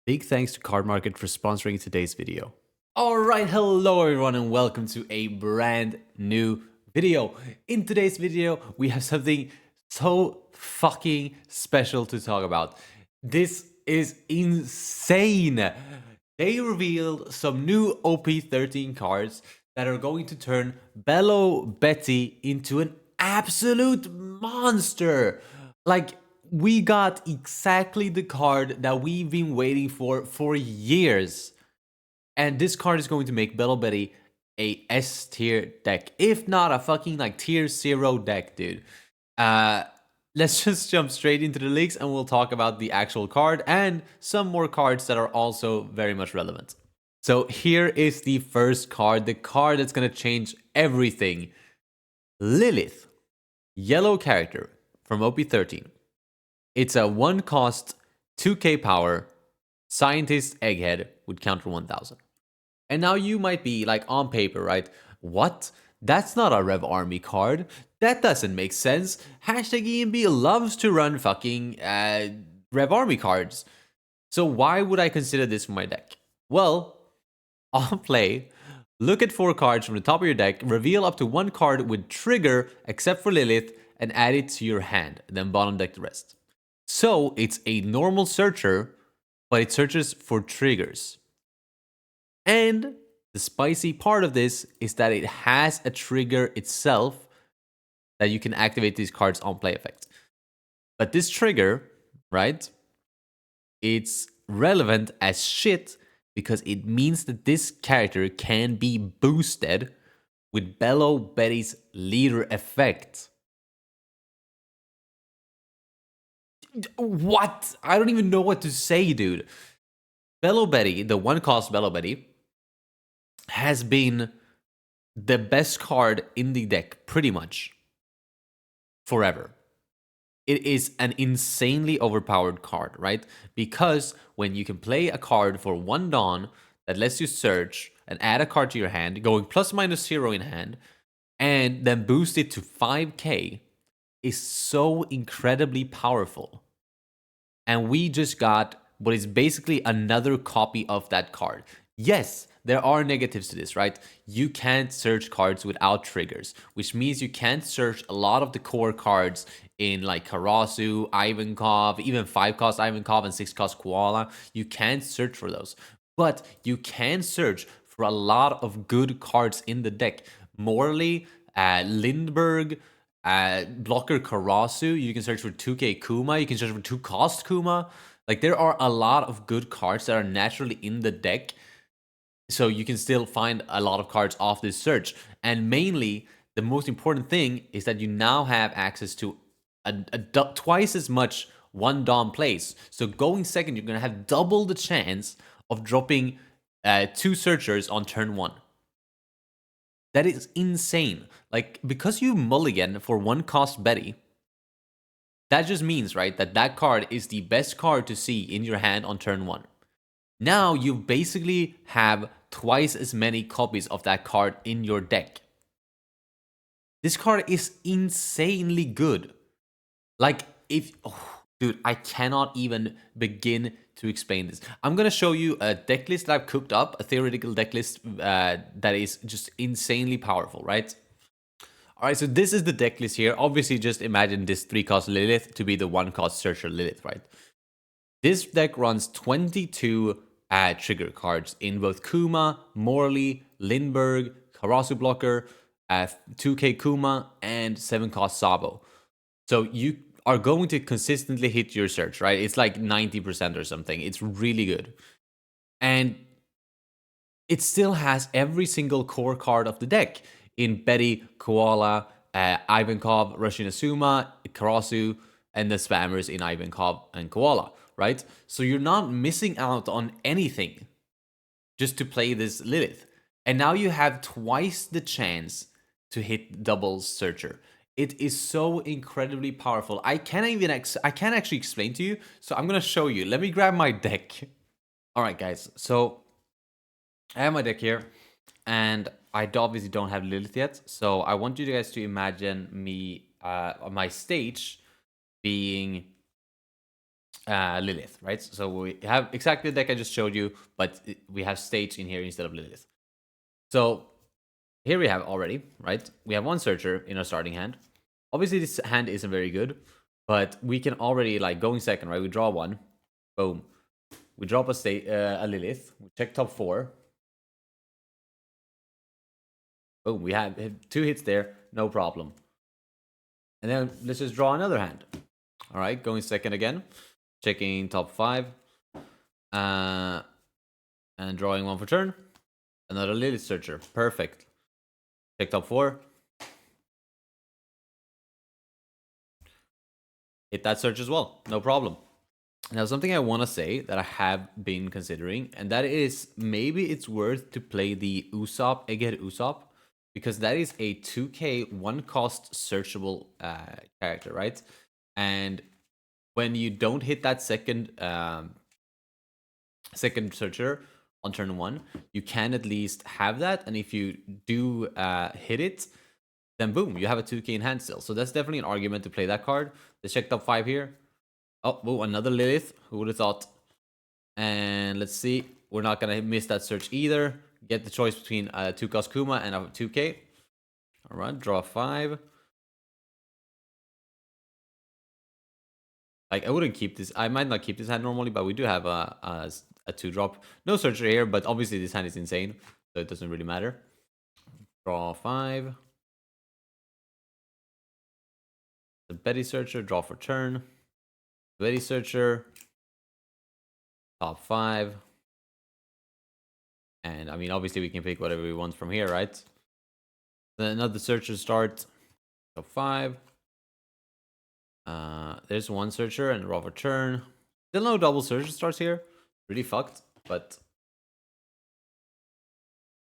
Big thanks to Cardmarket for sponsoring today's video. Alright, hello everyone and welcome to a brand new video. In today's video, we have something so fucking special to talk about. This is insane. They revealed some new OP13 cards that are going to turn Bello Betty into an absolute monster. Like, we got exactly the card that we've been waiting for years. And this card is going to make Bello Betty a S tier deck, if not a fucking like tier 0 deck, dude. Let's just jump straight into the leaks and we'll talk about the actual card and some more cards that are also very much relevant. So here is the first card, the card that's going to change everything. Lilith, yellow character from OP13. It's a 1 cost, 2k power, scientist egghead with counter 1000. And now you might be like on paper, right? What? That's not a Rev Army card. That doesn't make sense. #EMB loves to run fucking Rev Army cards. So why would I consider this for my deck? Well, on play, look at 4 cards from the top of your deck, reveal up to 1 card with trigger except for Lilith, and add it to your hand, then bottom deck the rest. So it's a normal searcher, but it searches for triggers. And the spicy part of this is that it has a trigger itself that you can activate these cards on play effect. But this trigger, right, it's relevant as shit because it means that this character can be boosted with Bello Betty's leader effect. What? I don't even know what to say, dude. Bello Betty, the 1 cost Bello Betty, has been the best card in the deck pretty much forever. It is an insanely overpowered card, right? Because when you can play a card for 1 Dawn that lets you search and add a card to your hand, going ±0 in hand, and then boost it to 5k, is so incredibly powerful. And we just got what is basically another copy of that card. Yes, there are negatives to this, right? You can't search cards without triggers, which means you can't search a lot of the core cards in like Karasu, Ivankov, even 5 cost Ivankov and 6 cost Koala. You can't search for those, but you can search for a lot of good cards in the deck. Morley, Lindbergh, blocker Karasu. You can search for 2k Kuma. You can search for 2 cost Kuma. Like, there are a lot of good cards that are naturally in the deck. So you can still find a lot of cards off this search. And mainly, the most important thing is that you now have access to twice as much 1 Dom plays. So going second, you're going to have double the chance of dropping 2 searchers on turn 1. That is insane. Like, because you mulligan for 1 cost Betty, that just means, right, that that card is the best card to see in your hand on turn 1. Now you basically have twice as many copies of that card in your deck. This card is insanely good. Like, dude, I cannot even begin to explain this. I'm gonna show you a deck list that I've cooked up, a theoretical deck list that is just insanely powerful, right? All right, so this is the deck list here. Obviously, just imagine this 3 cost Lilith to be the 1 cost Searcher Lilith, right? This deck runs 22 trigger cards in both Kuma, Morley, Lindbergh, Karasu Blocker, 2k Kuma, and 7 cost Sabo. So you are going to consistently hit your search, right? It's like 90% or something. It's really good. And it still has every single core card of the deck in Betty, Koala, Ivankov, Russian Asuma, Karasu, and the spammers in Ivankov and Koala, right? So you're not missing out on anything just to play this Lilith. And now you have twice the chance to hit double searcher. It is so incredibly powerful. I can't actually explain to you, so I'm gonna show you. Let me grab my deck. All right, guys. So I have my deck here, and I obviously don't have Lilith yet. So I want you guys to imagine me, my stage being Lilith, right? So we have exactly the deck I just showed you, but we have stage in here instead of Lilith. So here we have already, right? We have one searcher in our starting hand. Obviously, this hand isn't very good, but we can already, like, going second, right? We draw one, boom. We drop a Lilith. We check top 4. Boom, we have 2 hits there, no problem. And then let's just draw another hand. All right, going second again, checking top 5, and drawing 1 for turn. Another Lilith searcher, perfect. Check top 4. Hit that search as well, no problem. Now, something I want to say that I have been considering, and that is maybe it's worth to play the Usopp, Egghead Usopp, because that is a 2k 1-cost searchable character, right? And when you don't hit that second searcher on turn 1, you can at least have that, and if you do hit it, then boom, you have a 2k in hand still. So that's definitely an argument to play that card. Let's check top 5 here. Oh, another Lilith. Who would have thought? And let's see. We're not going to miss that search either. Get the choice between a 2-cost Kuma and a 2k. All right, draw 5. Like, I wouldn't keep this. I might not keep this hand normally, but we do have a 2-drop. No searcher here, but obviously this hand is insane, so it doesn't really matter. Draw 5. The Betty searcher, draw for turn. Betty searcher. Top 5. And I mean, obviously we can pick whatever we want from here, right? Then another searcher start. Top 5. There's one searcher and draw for turn. Still no double searcher starts here. Really fucked, but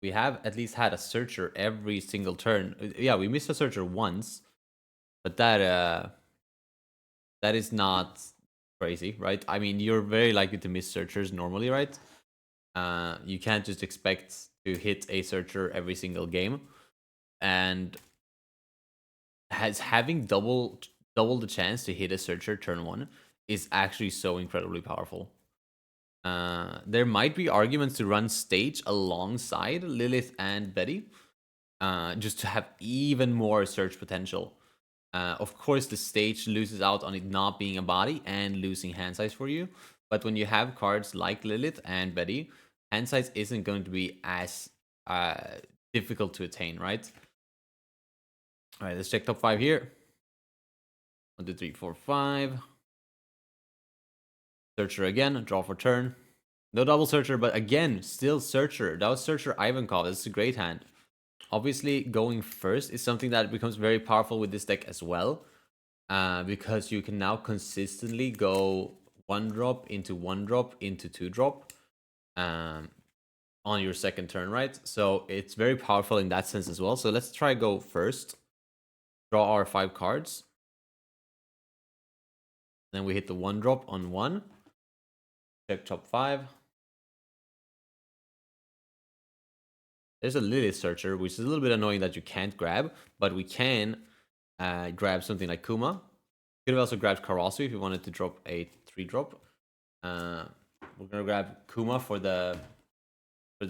we have at least had a searcher every single turn. Yeah, we missed a searcher once, but that is not crazy, right? I mean, you're very likely to miss searchers normally, right? You can't just expect to hit a searcher every single game, and having double the chance to hit a searcher turn 1 is actually so incredibly powerful. There might be arguments to run stage alongside Lilith and Betty, just to have even more search potential. Of course, the stage loses out on it not being a body and losing hand size for you. But when you have cards like Lilith and Betty, hand size isn't going to be as difficult to attain, right? All right, let's check top 5 here. 1, 2, 3, 4, 5. Searcher again, draw for turn. No double searcher, but again, still searcher. That was searcher Ivankov. That's a great hand. Obviously, going first is something that becomes very powerful with this deck as well, because you can now consistently go 1-drop into 1-drop into 2-drop on your second turn, right? So it's very powerful in that sense as well. So let's try go first. Draw our 5 cards. Then we hit the 1-drop on 1. Check top 5. There's a Lilith searcher, which is a little bit annoying that you can't grab, but we can grab something like Kuma. Could have also grabbed Karasu if you wanted to drop a 3-drop. We're gonna grab Kuma for the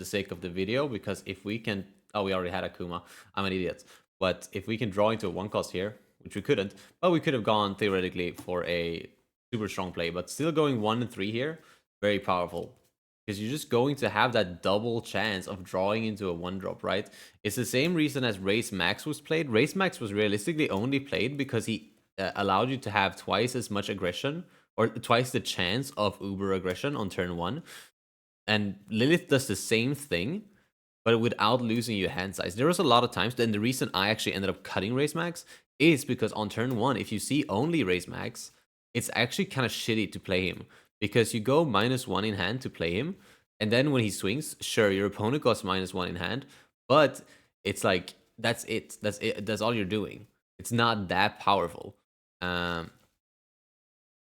sake of the video, because if we can, oh, we already had a Kuma. I'm an idiot. But if we can draw into a 1-cost here, which we couldn't, but we could have gone theoretically for a super strong play. But still going 1 and 3 here, very powerful, because you're just going to have that double chance of drawing into a 1-drop, right? It's the same reason as Race Max was played. Race Max was realistically only played because he allowed you to have twice as much aggression, or twice the chance of uber aggression on turn 1. And Lilith does the same thing, but without losing your hand size. There was a lot of times, and the reason I actually ended up cutting Race Max is because on turn 1, if you see only Race Max, it's actually kind of shitty to play him, because you go -1 in hand to play him, and then when he swings, sure, your opponent goes -1 in hand, but it's like, that's it. That's all you're doing. It's not that powerful.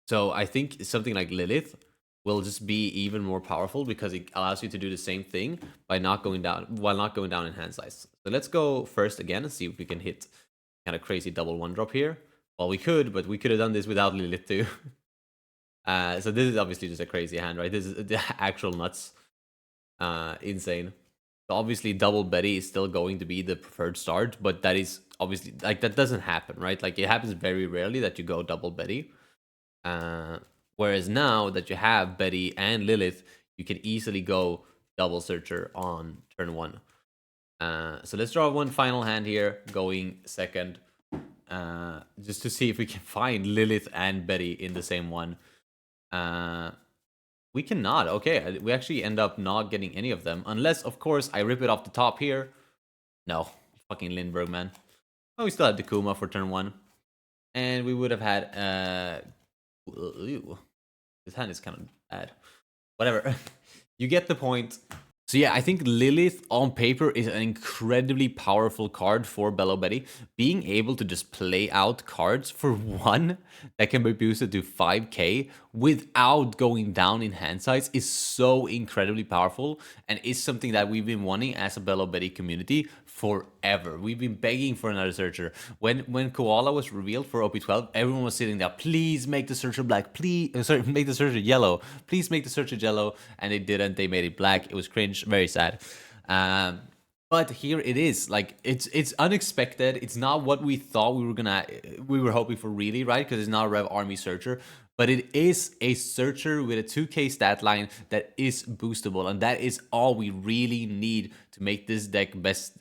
So I think something like Lilith will just be even more powerful, because it allows you to do the same thing by not going down, while not going down in hand size. So let's go first again and see if we can hit kind of crazy double 1-drop here. Well, we could, but we could have done this without Lilith too. So this is obviously just a crazy hand, right? This is the actual nuts. Insane. So obviously, double Betty is still going to be the preferred start, but that is obviously like that doesn't happen, right? Like it happens very rarely that you go double Betty. Whereas now that you have Betty and Lilith, you can easily go double Searcher on turn 1. So let's draw one final hand here, going second, just to see if we can find Lilith and Betty in the same one. We cannot. Okay, we actually end up not getting any of them, unless, of course, I rip it off the top here. No, fucking Lindbergh, man. Oh, we still had the Kuma for turn 1, and we would have had. Ew. This hand is kind of bad. Whatever. You get the point. So yeah, I think Lilith on paper is an incredibly powerful card for Bello Betty. Being able to just play out cards for 1 that can be boosted to 5k without going down in hand size is so incredibly powerful, and is something that we've been wanting as a Bello Betty community forever. We've been begging for another Searcher. When Koala was revealed for OP12, everyone was sitting there, please make the Searcher black, please, make the Searcher yellow, please make the Searcher yellow, and they didn't. They made it black. It was cringe, very sad. But here it is. Like it's unexpected. It's not what we thought we were hoping for, really, right? Because it's not a Rev Army Searcher, but it is a Searcher with a 2k stat line that is boostable, and that is all we really need to make this deck best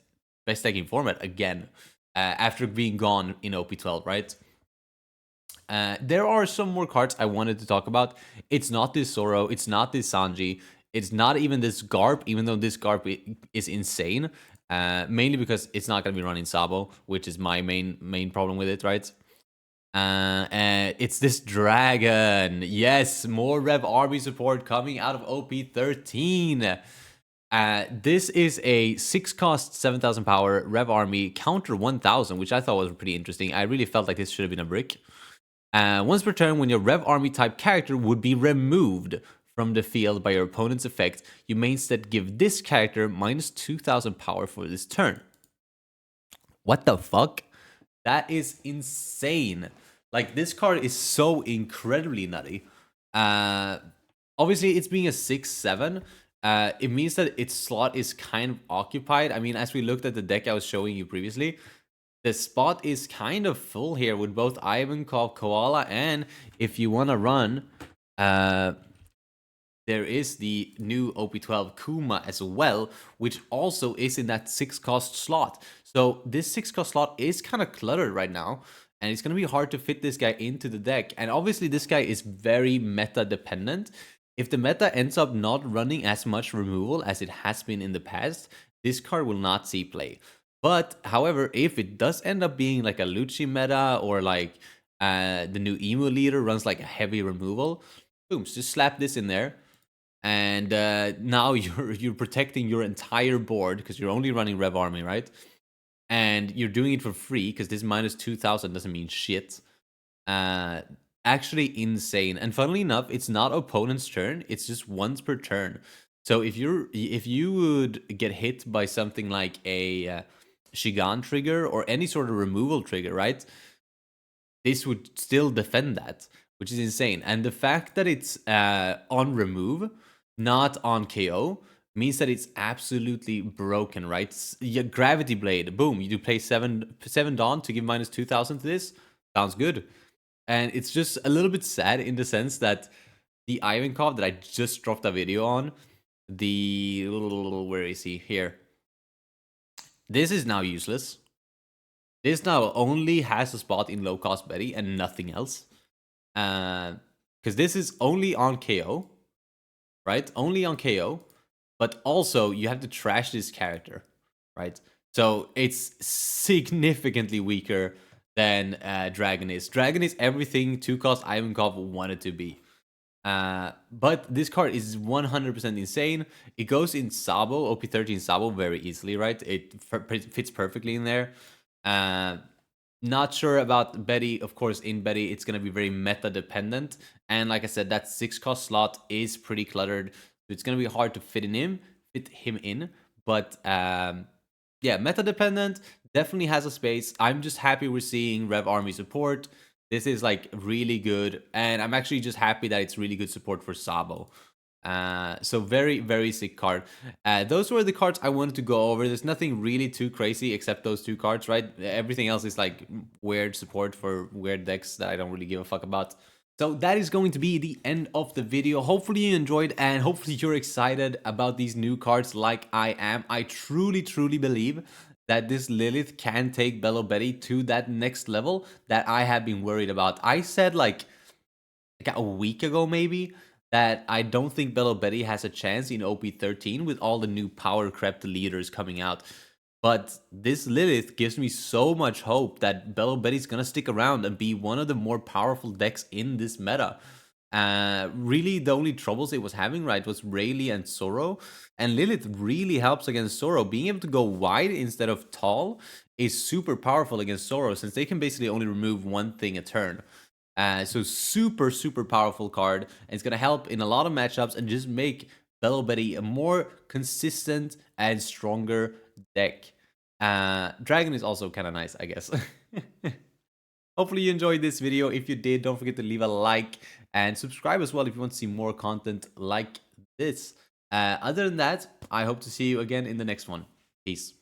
decking format again, after being gone in OP12, right? There are some more cards I wanted to talk about. It's not this Zoro, it's not this Sanji, it's not even this Garp, even though this Garp is insane. Mainly because it's not going to be running Sabo, which is my main problem with it, right? And it's this Dragon. Yes, more Rev Army support coming out of OP13. This is a 6-cost, 7,000 power Rev Army counter 1,000, which I thought was pretty interesting. I really felt like this should have been a brick. Once per turn, when your Rev Army type character would be removed from the field by your opponent's effect, you may instead give this character minus 2,000 power for this turn. What the fuck? That is insane. Like, this card is so incredibly nutty. Obviously, it's being a 6/7. It means that its slot is kind of occupied. I mean, as we looked at the deck I was showing you previously, the spot is kind of full here with both Ivankov, Koala, and if you want to run, there is the new OP12 Kuma as well, which also is in that 6-cost slot. So this 6-cost slot is kind of cluttered right now, and it's going to be hard to fit this guy into the deck. And obviously this guy is very meta dependent. If the meta ends up not running as much removal as it has been in the past, this card will not see play. But however, if it does end up being like a Lucci meta, or like the new emo leader runs like a heavy removal, boom, just slap this in there. And now you're protecting your entire board because you're only running Rev Army, right? And you're doing it for free because this minus 2,000 doesn't mean shit. Actually insane. And funnily enough, it's not opponent's turn, it's just once per turn. So if you would get hit by something like a Shigan trigger or any sort of removal trigger, right, this would still defend that, which is insane. And the fact that it's on remove, not on KO, means that it's absolutely broken, right? Yeah, Gravity Blade, boom, you do play 7 Dawn to give minus 2,000 to this. Sounds good. And it's just a little bit sad in the sense that the Ivankov that I just dropped a video on, the where is he? Here. This is now useless. This now only has a spot in low cost Betty and nothing else. Because this is only on KO, right? Only on KO. But also you have to trash this character, right? So it's significantly weaker than Dragon is. Dragon is everything 2-cost Ivankov wanted to be. But this card is 100% insane. It goes in Sabo, OP13 Sabo very easily, right? It fits perfectly in there. Not sure about Betty. Of course, in Betty, it's going to be very meta dependent. And like I said, that 6-cost slot is pretty cluttered. So it's going to be hard to fit him in. But yeah, meta dependent, definitely has a space. I'm just happy we're seeing Rev Army support. This is like really good, and I'm actually just happy that it's really good support for Sabo. So very, very sick card. Those were the cards I wanted to go over. There's nothing really too crazy except those two cards, right? Everything else is like weird support for weird decks that I don't really give a fuck about. So that is going to be the end of the video. Hopefully you enjoyed, and hopefully you're excited about these new cards like I am. I truly, truly believe that this Lilith can take Bello Betty to that next level that I have been worried about. I said like a week ago maybe that I don't think Bello Betty has a chance in OP13 with all the new power crept leaders coming out. But this Lilith gives me so much hope that Bello Betty's gonna stick around and be one of the more powerful decks in this meta. Really, the only troubles it was having, right, was Rayleigh and Zoro. And Lilith really helps against Zoro. Being able to go wide instead of tall is super powerful against Zoro, since they can basically only remove one thing a turn. So super, super powerful card. And it's going to help in a lot of matchups and just make Bello Betty a more consistent and stronger deck. Dragon is also kind of nice, I guess. Hopefully you enjoyed this video. If you did, don't forget to leave a like and subscribe as well if you want to see more content like this. Other than that, I hope to see you again in the next one. Peace.